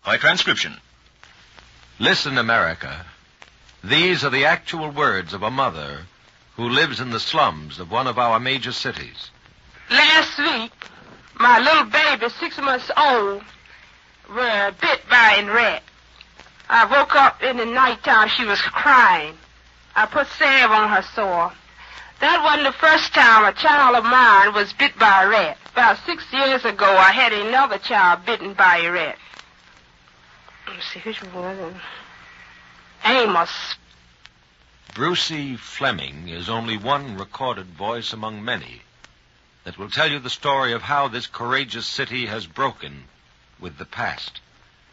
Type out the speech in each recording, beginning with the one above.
by transcription. Listen, America. These are the actual words of a mother who lives in the slums of one of our major cities. Last week, my little baby, 6 months old, were bit by a rat. I woke up in the nighttime. She was crying. I put salve on her sore. That wasn't the first time a child of mine was bit by a rat. About 6 years ago, I had another child bitten by a rat. Let's see, which one was it? Amos. Brucey Fleming is only one recorded voice among many that will tell you the story of how this courageous city has broken with the past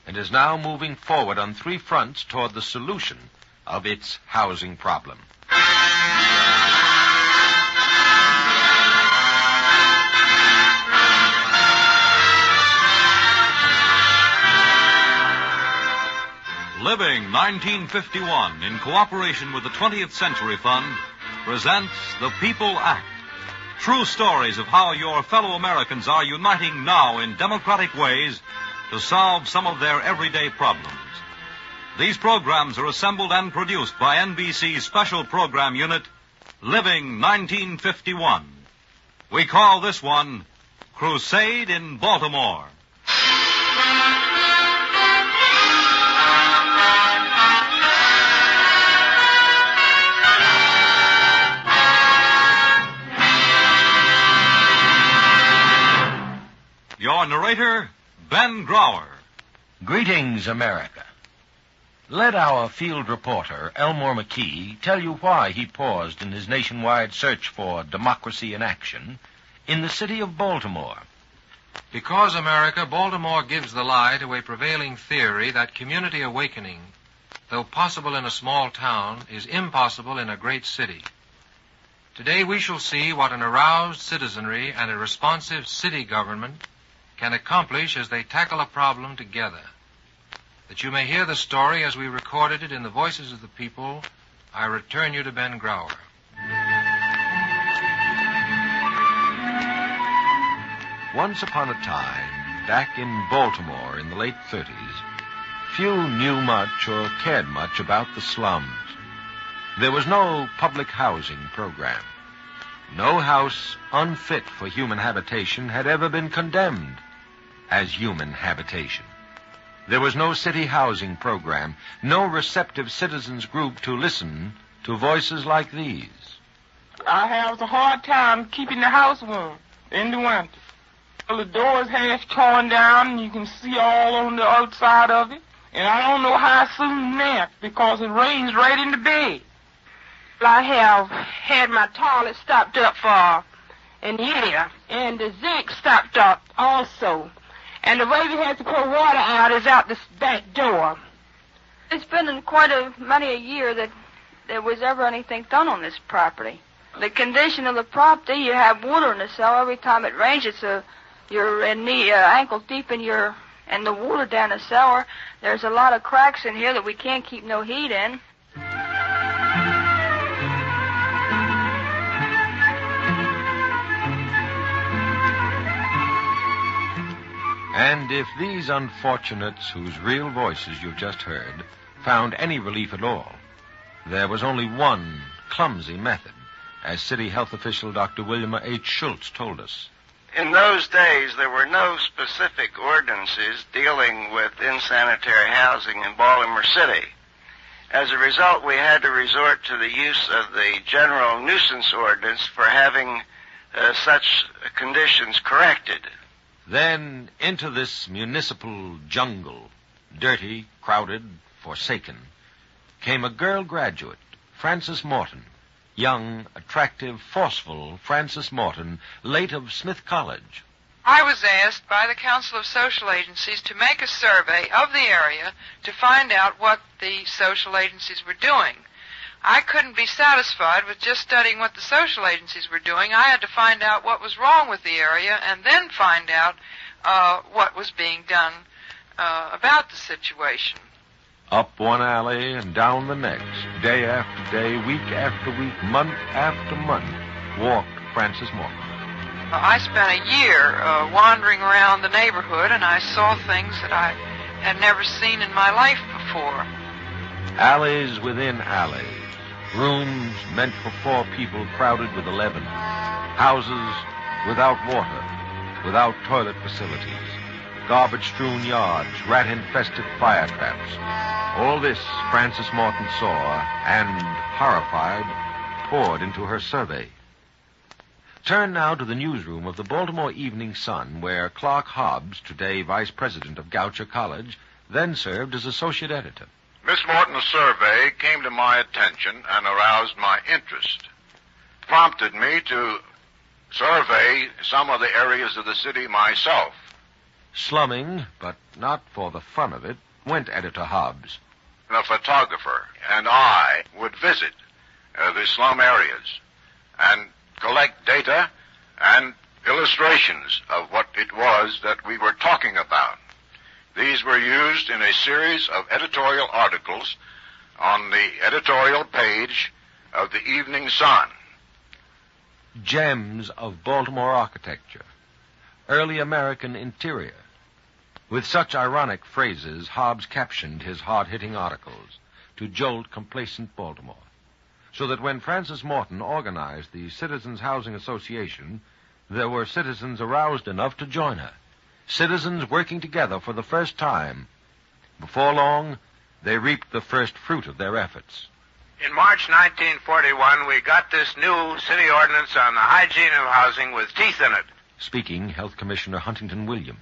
and is now moving forward on 3 fronts toward the solution of its housing problem. Living 1951, in cooperation with the 20th Century Fund, presents The People Act. True stories of how your fellow Americans are uniting now in democratic ways to solve some of their everyday problems. These programs are assembled and produced by NBC's special program unit, Living 1951. We call this one Crusade in Baltimore. Your narrator, Ben Grauer. Greetings, America. Let our field reporter, Elmore McKee, tell you why he paused in his nationwide search for democracy in action in the city of Baltimore. Because, America, Baltimore gives the lie to a prevailing theory that community awakening, though possible in a small town, is impossible in a great city. Today we shall see what an aroused citizenry and a responsive city government can accomplish as they tackle a problem together. That you may hear the story as we recorded it in the voices of the people, I return you to Ben Grauer. Once upon a time, back in Baltimore in the late 30s, few knew much or cared much about the slums. There was no public housing program. No house unfit for human habitation had ever been condemned as human habitation. There was no city housing program, no receptive citizens group to listen to voices like these. I have a hard time keeping the house warm in the winter. The door is half torn down, and you can see all on the outside of it. And I don't know how soon nap because it rains right in the bed. I have had my toilet stopped up for an year, and the zinc stopped up also. And the way we have to pour water out is out this back door. It's been in many a year that there was ever anything done on this property. The condition of the property, you have water in the cellar. Every time it rains, you're in ankle deep in the water down the cellar. There's a lot of cracks in here that we can't keep no heat in. And if these unfortunates whose real voices you've just heard found any relief at all, there was only one clumsy method, as City Health official Dr. William H. Schultz told us. In those days, there were no specific ordinances dealing with insanitary housing in Baltimore City. As a result, we had to resort to the use of the general nuisance ordinance for having such conditions corrected. Then into this municipal jungle, dirty, crowded, forsaken, came a girl graduate, Frances Morton. Young, attractive, forceful Frances Morton, late of Smith College. I was asked by the Council of Social Agencies to make a survey of the area to find out what the social agencies were doing. I couldn't be satisfied with just studying what the social agencies were doing. I had to find out what was wrong with the area and then find out what was being done about the situation. Up one alley and down the next, day after day, week after week, month after month, walked Frances Morton. I spent a year wandering around the neighborhood, and I saw things that I had never seen in my life before. Alleys within alleys. Rooms meant for 4 people crowded with 11. Houses without water, without toilet facilities. Garbage-strewn yards, rat-infested fire traps. All this Frances Morton saw and, horrified, poured into her survey. Turn now to the newsroom of the Baltimore Evening Sun, where Clark Hobbs, today vice president of Goucher College, then served as associate editor. Miss Morton's survey came to my attention and aroused my interest. Prompted me to survey some of the areas of the city myself. Slumming, but not for the fun of it, went Editor Hobbs. A photographer and I would visit the slum areas and collect data and illustrations of what it was that we were talking about. These were used in a series of editorial articles on the editorial page of the Evening Sun. Gems of Baltimore architecture. Early American interior. With such ironic phrases, Hobbs captioned his hard-hitting articles to jolt complacent Baltimore, so that when Frances Morton organized the Citizens Housing Association, there were citizens aroused enough to join her, citizens working together for the first time. Before long, they reaped the first fruit of their efforts. In March 1941, we got this new city ordinance on the hygiene of housing with teeth in it. Speaking, Health Commissioner Huntington Williams.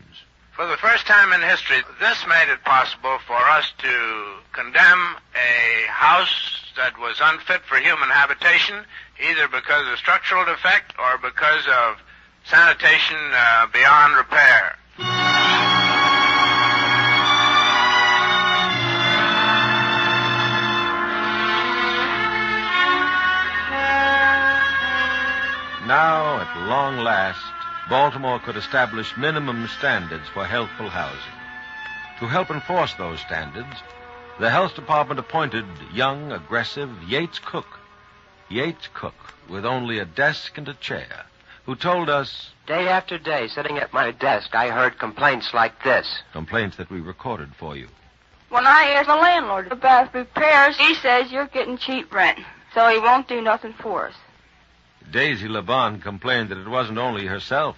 For the first time in history, this made it possible for us to condemn a house that was unfit for human habitation, either because of structural defect or because of sanitation beyond repair. Now, at long last, Baltimore could establish minimum standards for healthful housing. To help enforce those standards, the Health Department appointed young, aggressive Yates Cook. Yates Cook, with only a desk and a chair, who told us... Day after day, sitting at my desk, I heard complaints like this. Complaints that we recorded for you. When I ask the landlord about repairs, he says you're getting cheap rent, so he won't do nothing for us. Daisy LeBon complained that it wasn't only herself.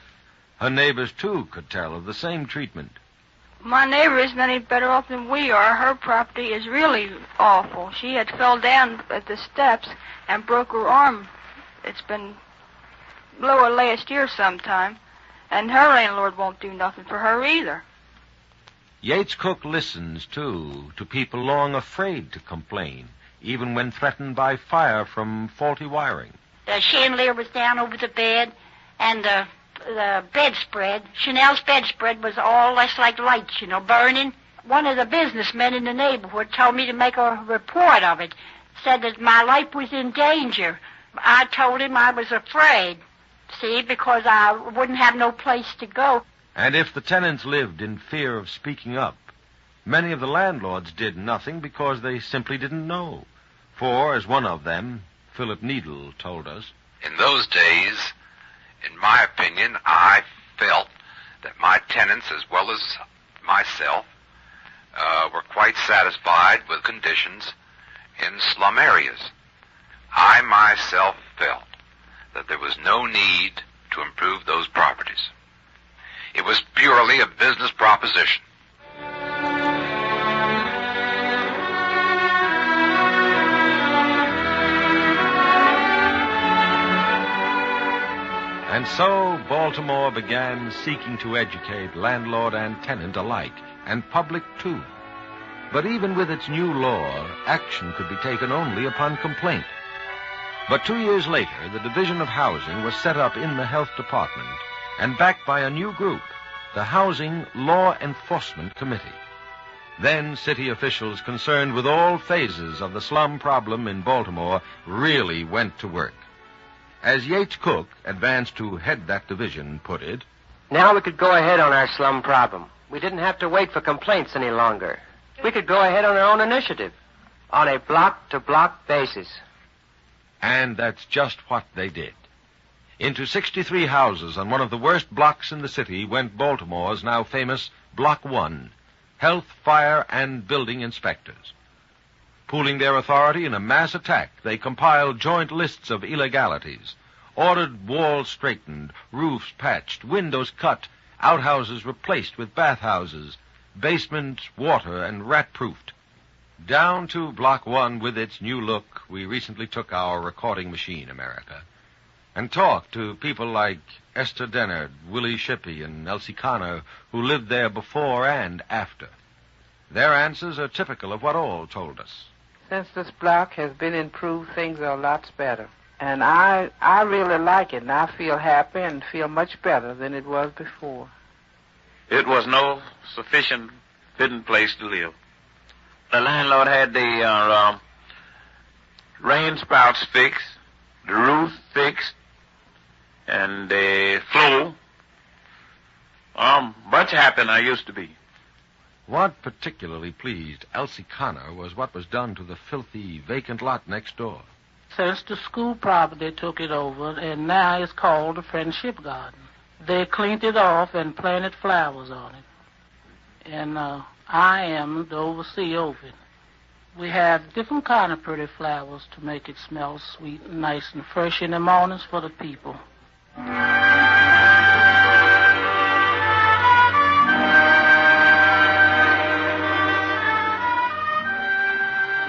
Her neighbors, too, could tell of the same treatment. My neighbor isn't any better off than we are. Her property is really awful. She had fell down at the steps and broke her arm. It's been lower last year sometime, and her landlord won't do nothing for her either. Yates Cook listens, too, to people long afraid to complain, even when threatened by fire from faulty wiring. The chandelier was down over the bed, and the bedspread, Chanel's bedspread, was all less like lights, burning. One of the businessmen in the neighborhood told me to make a report of it, said that my life was in danger. I told him I was afraid, because I wouldn't have no place to go. And if the tenants lived in fear of speaking up, many of the landlords did nothing because they simply didn't know. For, as one of them, Philip Needle, told us, in those days, in my opinion, I felt that my tenants, as well as myself, were quite satisfied with conditions in slum areas. I myself felt that there was no need to improve those properties. It was purely a business proposition. And so Baltimore began seeking to educate landlord and tenant alike, and public too. But even with its new law, action could be taken only upon complaint. But 2 years later, the Division of Housing was set up in the Health Department and backed by a new group, the Housing Law Enforcement Committee. Then city officials concerned with all phases of the slum problem in Baltimore really went to work. As Yates Cook, advanced to head that division, put it, now we could go ahead on our slum problem. We didn't have to wait for complaints any longer. We could go ahead on our own initiative, on a block-to-block basis. And that's just what they did. Into 63 houses on one of the worst blocks in the city went Baltimore's now famous Block 1, health, fire, and building inspectors. Pooling their authority in a mass attack, they compiled joint lists of illegalities, ordered walls straightened, roofs patched, windows cut, outhouses replaced with bathhouses, basements water and rat-proofed. Down to Block 1 with its new look, we recently took our recording machine, America, and talked to people like Esther Dennard, Willie Shippey, and Elsie Connor, who lived there before and after. Their answers are typical of what all told us. Since this block has been improved, things are lots better. And I really like it, and I feel happy and feel much better than it was before. It was no sufficient fitting place to live. The landlord had the rain spouts fixed, the roof fixed, and the floor. Much happier than I used to be. What particularly pleased Elsie Connor was what was done to the filthy, vacant lot next door. Since the school property took it over, and now it's called the Friendship Garden. They cleaned it off and planted flowers on it. And I am the overseer of it. We have different kind of pretty flowers to make it smell sweet and nice and fresh in the mornings for the people.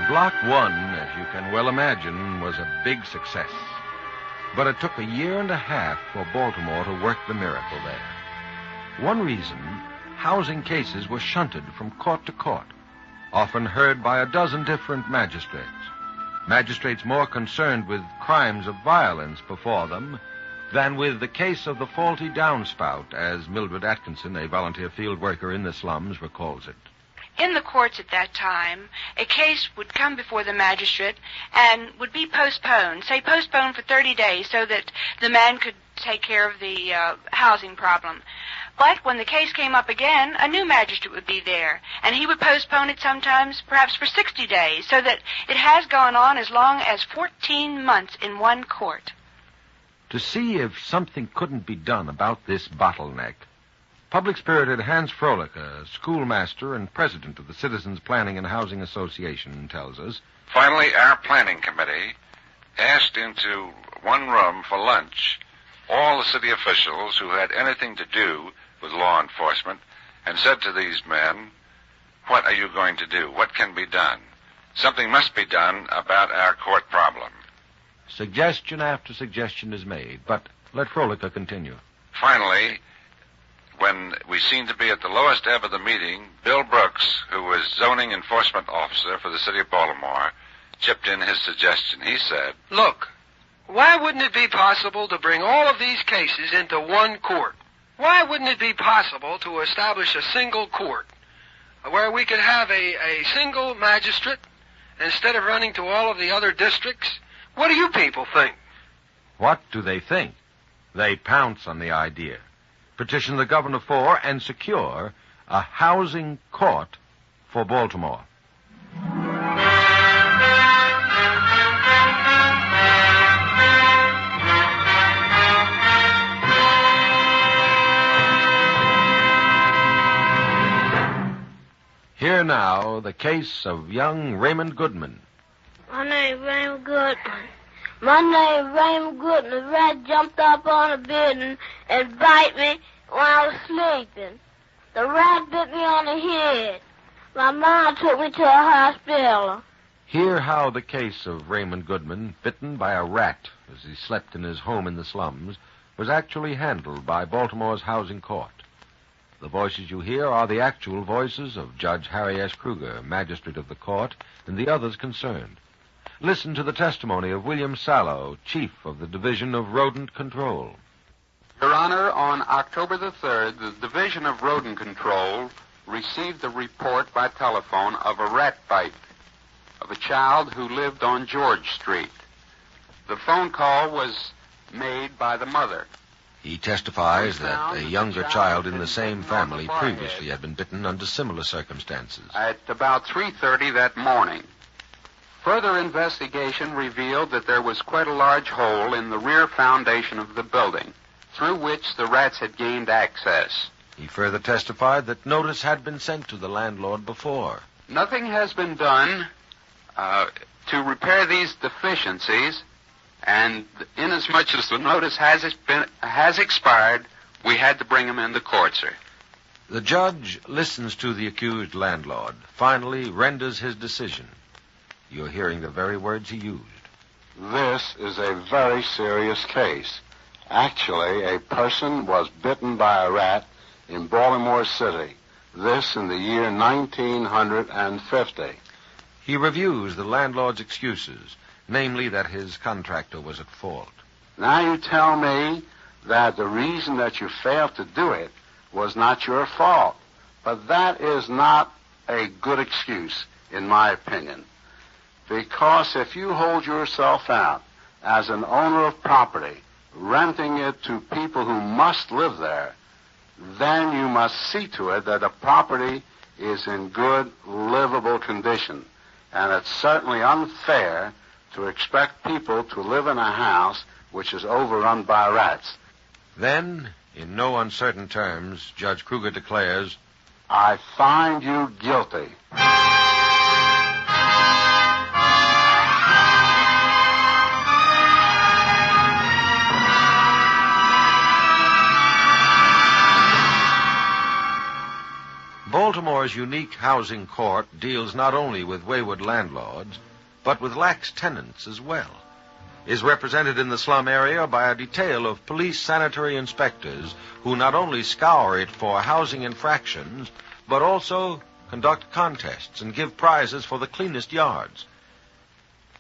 Block 1, as you can well imagine, was a big success. But it took a year and a half for Baltimore to work the miracle there. One reason, housing cases were shunted from court to court, often heard by a dozen different magistrates. Magistrates more concerned with crimes of violence before them than with the case of the faulty downspout, as Mildred Atkinson, a volunteer field worker in the slums, recalls it. In the courts at that time, a case would come before the magistrate and would be postponed, say postponed for 30 days so that the man could take care of the housing problem. But when the case came up again, a new magistrate would be there, and he would postpone it sometimes perhaps for 60 days, so that it has gone on as long as 14 months in one court. To see if something couldn't be done about this bottleneck, public-spirited Hans Frolicker, schoolmaster and president of the Citizens Planning and Housing Association, tells us. Finally, our planning committee asked into one room for lunch all the city officials who had anything to do with law enforcement and said to these men, what are you going to do? What can be done? Something must be done about our court problem. Suggestion after suggestion is made, but let Frolicker continue. Finally, when we seemed to be at the lowest ebb of the meeting, Bill Brooks, who was zoning enforcement officer for the city of Baltimore, chipped in his suggestion. He said, "Look, why wouldn't it be possible to bring all of these cases into one court? Why wouldn't it be possible to establish a single court where we could have a single magistrate instead of running to all of the other districts? What do you people think?" What do they think? They pounce on the idea, petition the governor for, and secure a housing court for Baltimore. Here now, the case of young Raymond Goodman. My name is Raymond Goodman. The rat jumped up on the bed and bite me when I was sleeping. The rat bit me on the head. My mom took me to a hospital. Hear how the case of Raymond Goodman, bitten by a rat as he slept in his home in the slums, was actually handled by Baltimore's housing court. The voices you hear are the actual voices of Judge Harry S. Kruger, magistrate of the court, and the others concerned. Listen to the testimony of William Sallow, chief of the Division of Rodent Control. Your Honor, on October the 3rd, the Division of Rodent Control received a report by telephone of a rat bite of a child who lived on George Street. The phone call was made by the mother. He testifies that a younger child in the same family previously had been bitten under similar circumstances. At about 3:30 that morning. Further investigation revealed that there was quite a large hole in the rear foundation of the building, through which the rats had gained access. He further testified that notice had been sent to the landlord before. Nothing has been done to repair these deficiencies, and inasmuch as the notice has expired, we had to bring him into court, sir. The judge listens to the accused landlord, finally renders his decision. You're hearing the very words he used. This is a very serious case. Actually, a person was bitten by a rat in Baltimore City. This in the year 1950. He reviews the landlord's excuses, namely that his contractor was at fault. Now you tell me that the reason that you failed to do it was not your fault. But that is not a good excuse, in my opinion. Because if you hold yourself out as an owner of property, renting it to people who must live there, then you must see to it that the property is in good, livable condition. And it's certainly unfair to expect people to live in a house which is overrun by rats. Then, in no uncertain terms, Judge Kruger declares, I find you guilty. Baltimore's unique housing court deals not only with wayward landlords, but with lax tenants as well. Is represented in the slum area by a detail of police sanitary inspectors who not only scour it for housing infractions, but also conduct contests and give prizes for the cleanest yards.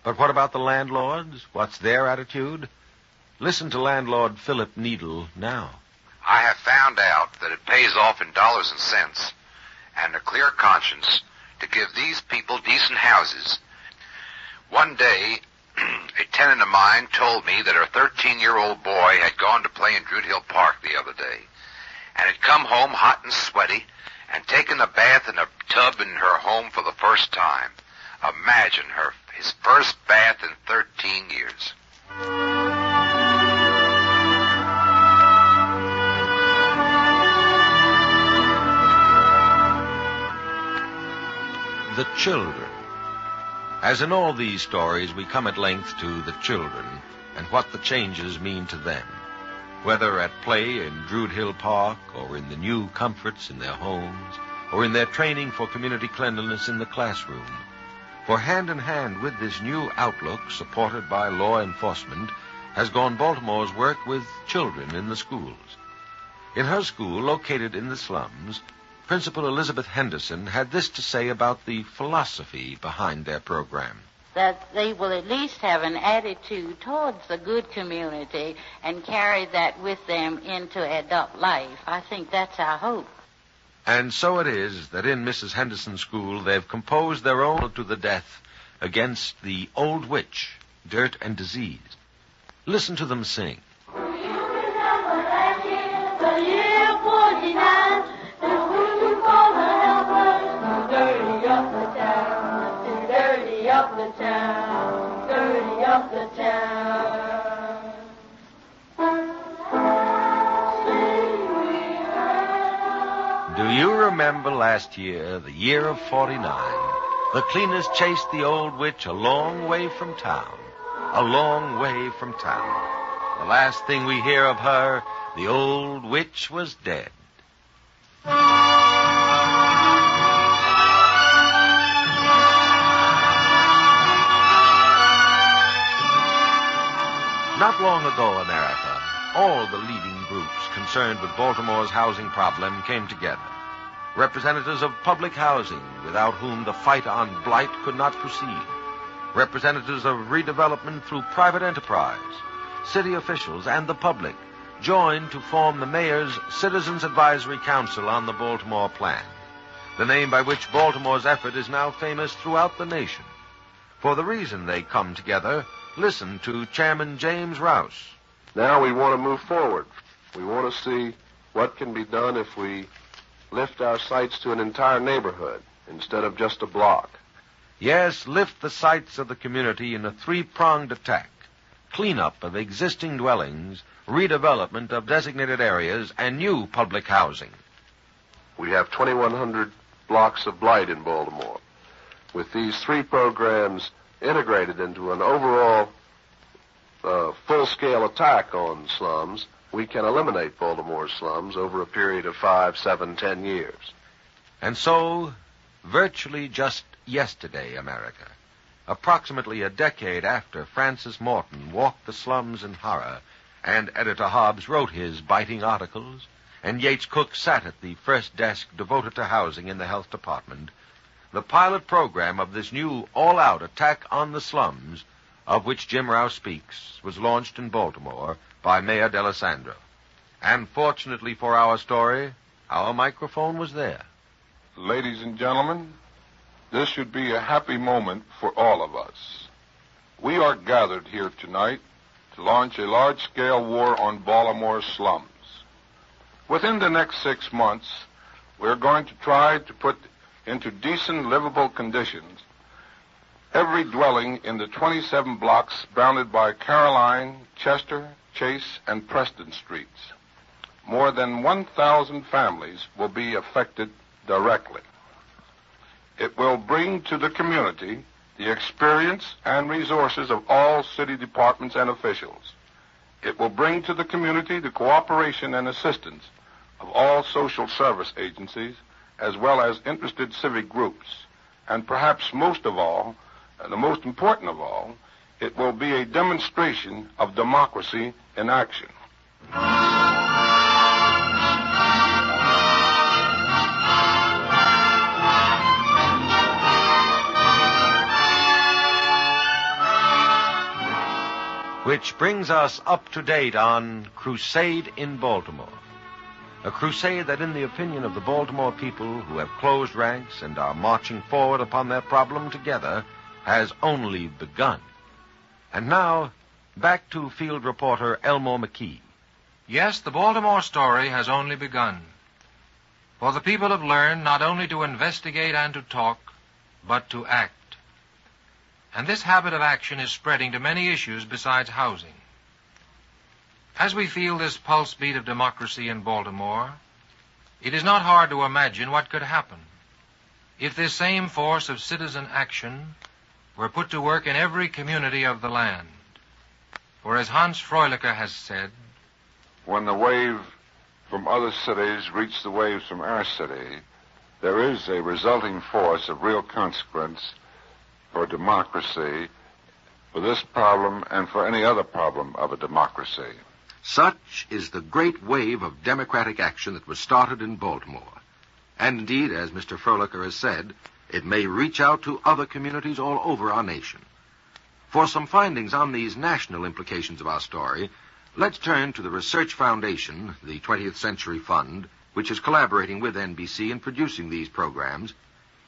But what about the landlords? What's their attitude? Listen to landlord Philip Needle now. I have found out that it pays off in dollars and cents and a clear conscience to give these people decent houses. One day, a tenant of mine told me that her 13-year-old boy had gone to play in Druid Hill Park the other day and had come home hot and sweaty and taken a bath in a tub in her home for the first time. Imagine his first bath in 13 years. The children. As in all these stories, we come at length to the children and what the changes mean to them, whether at play in Druid Hill Park or in the new comforts in their homes or in their training for community cleanliness in the classroom. For hand in hand with this new outlook supported by law enforcement has gone Baltimore's work with children in the schools. In her school, located in the slums, Principal Elizabeth Henderson had this to say about the philosophy behind their program. That they will at least have an attitude towards the good community and carry that with them into adult life. I think that's our hope. And so it is that in Mrs. Henderson's school they've composed their own to the death against the old witch, dirt and disease. Listen to them sing. Do you remember that year, the year 49? Dirty up the town, dirty up the town. Do you remember last year, the year of 49, the cleaners chased the old witch a long way from town, a long way from town. The last thing we hear of her, the old witch was dead. Not long ago, America, all the leading groups concerned with Baltimore's housing problem came together. Representatives of public housing, without whom the fight on blight could not proceed. Representatives of redevelopment through private enterprise. City officials and the public joined to form the mayor's Citizens Advisory Council on the Baltimore Plan, the name by which Baltimore's effort is now famous throughout the nation. For the reason they come together, listen to Chairman James Rouse. Now we want to move forward. We want to see what can be done if we lift our sights to an entire neighborhood instead of just a block. Yes, lift the sights of the community in a three-pronged attack. Cleanup of existing dwellings, redevelopment of designated areas, and new public housing. We have 2,100 blocks of blight in Baltimore. With these 3 programs integrated into an overall full-scale attack on slums, we can eliminate Baltimore's slums over a period of 5, 7, 10 years. And so, virtually just yesterday, America, approximately a decade after Francis Morton walked the slums in horror, and Editor Hobbs wrote his biting articles, and Yates Cook sat at the first desk devoted to housing in the health department, the pilot program of this new all-out attack on the slums, of which Jim Rouse speaks, was launched in Baltimore by Mayor D'Alessandro. And fortunately for our story, our microphone was there. Ladies and gentlemen, this should be a happy moment for all of us. We are gathered here tonight to launch a large-scale war on Baltimore's slums. Within the next 6 months, we're going to try to put into decent, livable conditions every dwelling in the 27 blocks bounded by Caroline, Chester, Chase, and Preston streets. More than 1,000 families will be affected directly. It will bring to the community the experience and resources of all city departments and officials. It will bring to the community the cooperation and assistance of all social service agencies, as well as interested civic groups. And perhaps most of all, and the most important of all, it will be a demonstration of democracy in action. Which brings us up to date on Crusade in Baltimore. A crusade that, in the opinion of the Baltimore people who have closed ranks and are marching forward upon their problem together, has only begun. And now, back to field reporter Elmore McKee. Yes, the Baltimore story has only begun. For the people have learned not only to investigate and to talk, but to act. And this habit of action is spreading to many issues besides housing. As we feel this pulse beat of democracy in Baltimore, it is not hard to imagine what could happen if this same force of citizen action were put to work in every community of the land. For as Hans Freulicher has said, when the wave from other cities reach the waves from our city, there is a resulting force of real consequence for democracy, for this problem and for any other problem of a democracy. Such is the great wave of democratic action that was started in Baltimore. And indeed, as Mr. Fröhlicher has said, it may reach out to other communities all over our nation. For some findings on these national implications of our story, let's turn to the Research Foundation, the 20th Century Fund, which is collaborating with NBC in producing these programs.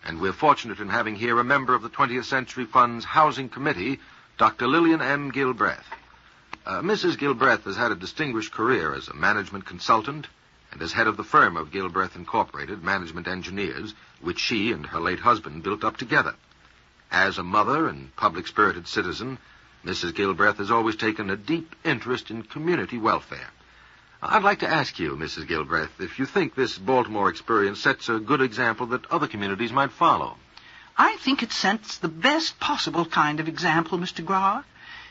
And we're fortunate in having here a member of the 20th Century Fund's Housing Committee, Dr. Lillian M. Gilbreth. Mrs. Gilbreth has had a distinguished career as a management consultant and as head of the firm of Gilbreth Incorporated Management Engineers, which she and her late husband built up together. As a mother and public-spirited citizen, Mrs. Gilbreth has always taken a deep interest in community welfare. I'd like to ask you, Mrs. Gilbreth, if you think this Baltimore experience sets a good example that other communities might follow. I think it sets the best possible kind of example, Mr. Grawer.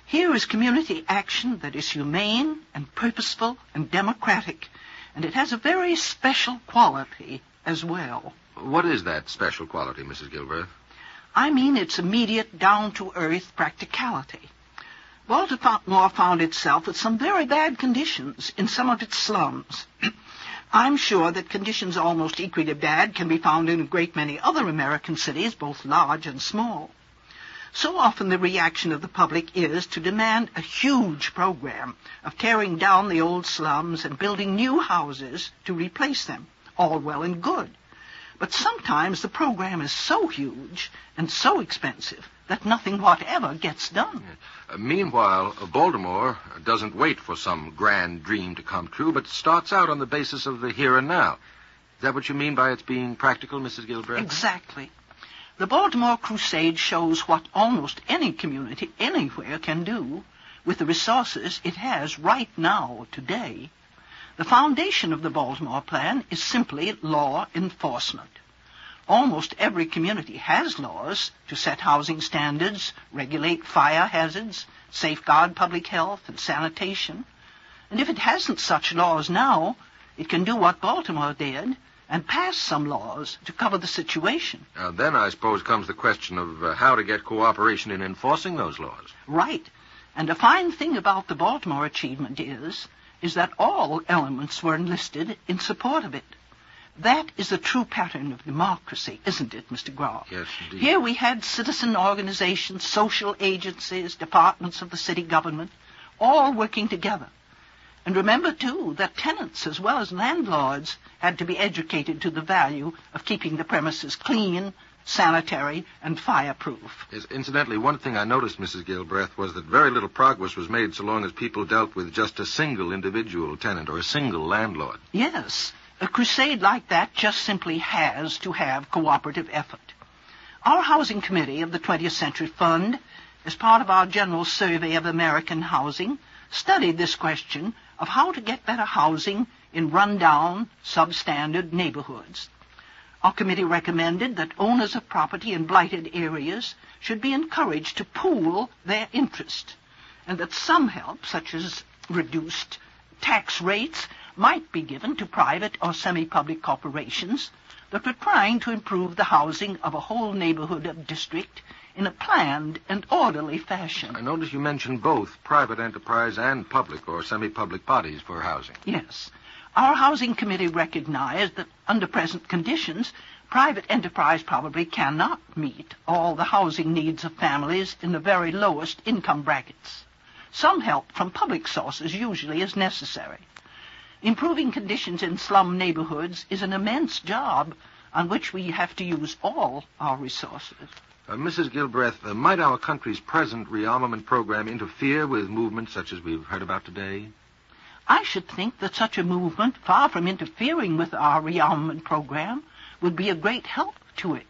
Here is community action that is humane and purposeful and democratic, and it has a very special quality as well. What is that special quality, Mrs. Gilbreth? I mean its immediate, down-to-earth practicality. Baltimore found itself with some very bad conditions in some of its slums. I'm sure that conditions almost equally bad can be found in a great many other American cities, both large and small. So often the reaction of the public is to demand a huge program of tearing down the old slums and building new houses to replace them. All well and good. But sometimes the program is so huge and so expensive that nothing whatever gets done. Meanwhile, Baltimore doesn't wait for some grand dream to come true, but starts out on the basis of the here and now. Is that what you mean by its being practical, Mrs. Gilbreth? Exactly. The Baltimore Crusade shows what almost any community anywhere can do with the resources it has right now, today. The foundation of the Baltimore Plan is simply law enforcement. Almost every community has laws to set housing standards, regulate fire hazards, safeguard public health and sanitation. And if it hasn't such laws now, it can do what Baltimore did and pass some laws to cover the situation. Then I suppose comes the question of how to get cooperation in enforcing those laws. Right. And a fine thing about the Baltimore achievement is that all elements were enlisted in support of it. That is the true pattern of democracy, isn't it, Mr. Grau? Yes, indeed. Here we had citizen organizations, social agencies, departments of the city government, all working together. And remember, too, that tenants as well as landlords had to be educated to the value of keeping the premises clean, sanitary, and fireproof. Yes, incidentally, one thing I noticed, Mrs. Gilbreth, was that very little progress was made so long as people dealt with just a single individual tenant or a single landlord. Yes. A crusade like that just simply has to have cooperative effort. Our Housing Committee of the 20th Century Fund, as part of our general survey of American housing, studied this question of how to get better housing in run-down, substandard neighborhoods. Our committee recommended that owners of property in blighted areas should be encouraged to pool their interest, and that some help, such as reduced tax rates, might be given to private or semi-public corporations that were trying to improve the housing of a whole neighborhood or district in a planned and orderly fashion. I notice you mentioned both private enterprise and public or semi-public bodies for housing. Yes. Our Housing Committee recognized that under present conditions, private enterprise probably cannot meet all the housing needs of families in the very lowest income brackets. Some help from public sources usually is necessary. Improving conditions in slum neighborhoods is an immense job on which we have to use all our resources. Mrs. Gilbreth, might our country's present rearmament program interfere with movements such as we've heard about today? I should think that such a movement, far from interfering with our rearmament program, would be a great help to it.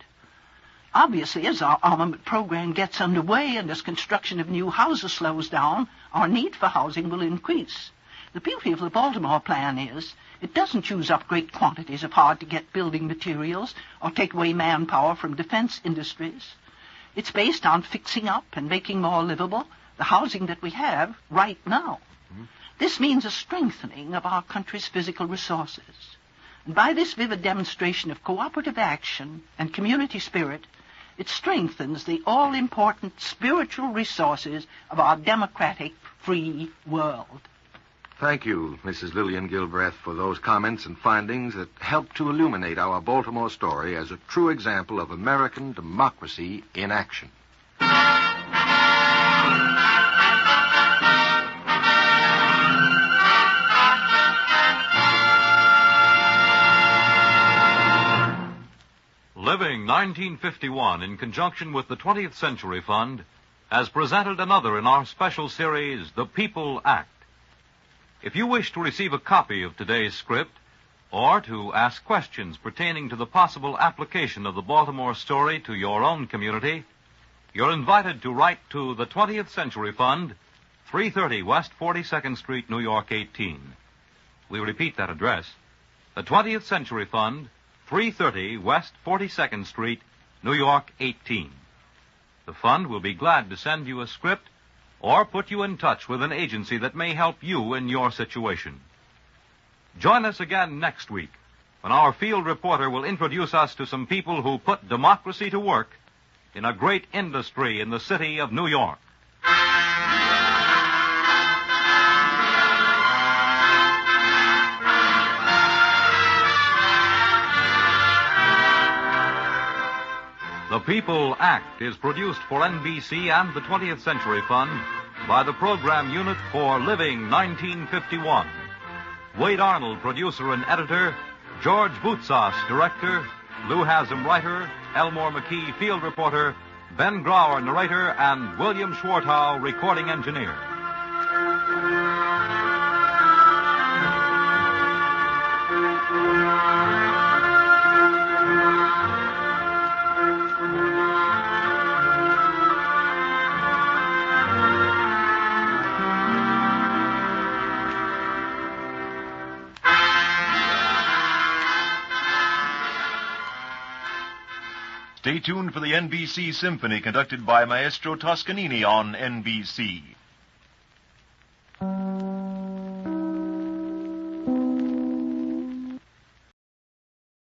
Obviously, as our armament program gets underway and as construction of new houses slows down, our need for housing will increase. The beauty of the Baltimore Plan is it doesn't use up great quantities of hard-to-get building materials or take away manpower from defense industries. It's based on fixing up and making more livable the housing that we have right now. This means a strengthening of our country's physical resources. And by this vivid demonstration of cooperative action and community spirit, it strengthens the all-important spiritual resources of our democratic, free world. Thank you, Mrs. Lillian Gilbreth, for those comments and findings that help to illuminate our Baltimore story as a true example of American democracy in action. Living 1951 in conjunction with the 20th Century Fund has presented another in our special series, The People Act. If you wish to receive a copy of today's script or to ask questions pertaining to the possible application of the Baltimore story to your own community, you're invited to write to the 20th Century Fund, 330 West 42nd Street, New York 18. We repeat that address. The 20th Century Fund, 330 West 42nd Street, New York 18. The fund will be glad to send you a script or put you in touch with an agency that may help you in your situation. Join us again next week when our field reporter will introduce us to some people who put democracy to work in a great industry in the city of New York. The People Act is produced for NBC and the 20th Century Fund by the Program Unit for Living 1951. Wade Arnold, producer and editor, George Boutsas, director, Lou Haslam, writer, Elmore McKee, field reporter, Ben Grauer, narrator, and William Schwartau, recording engineer. Stay tuned for the NBC Symphony conducted by Maestro Toscanini on NBC.